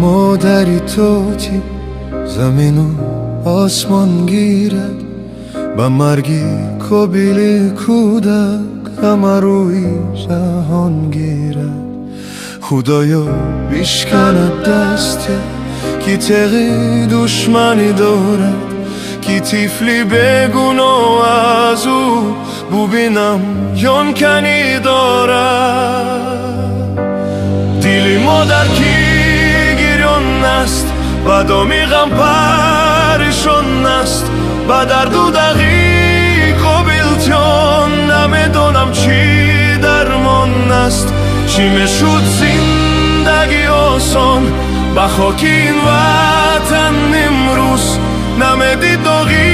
مادری توتی زمین و آسمان گیرد با مرگی کبیل کودک همه روی جهان گیرد خدایا بیشکند دسته کی تغی دشمنی دارد کی تیفلی بگونو از او ببینم یونکنی دارد دیلی مادر کی گیرون است بدامی غم پریشون است با درد و دقیق و بیلتیان نمیدونم چی درمان است چی میشود زندگی آسان با خاک این وطن امروز نمیدید داغی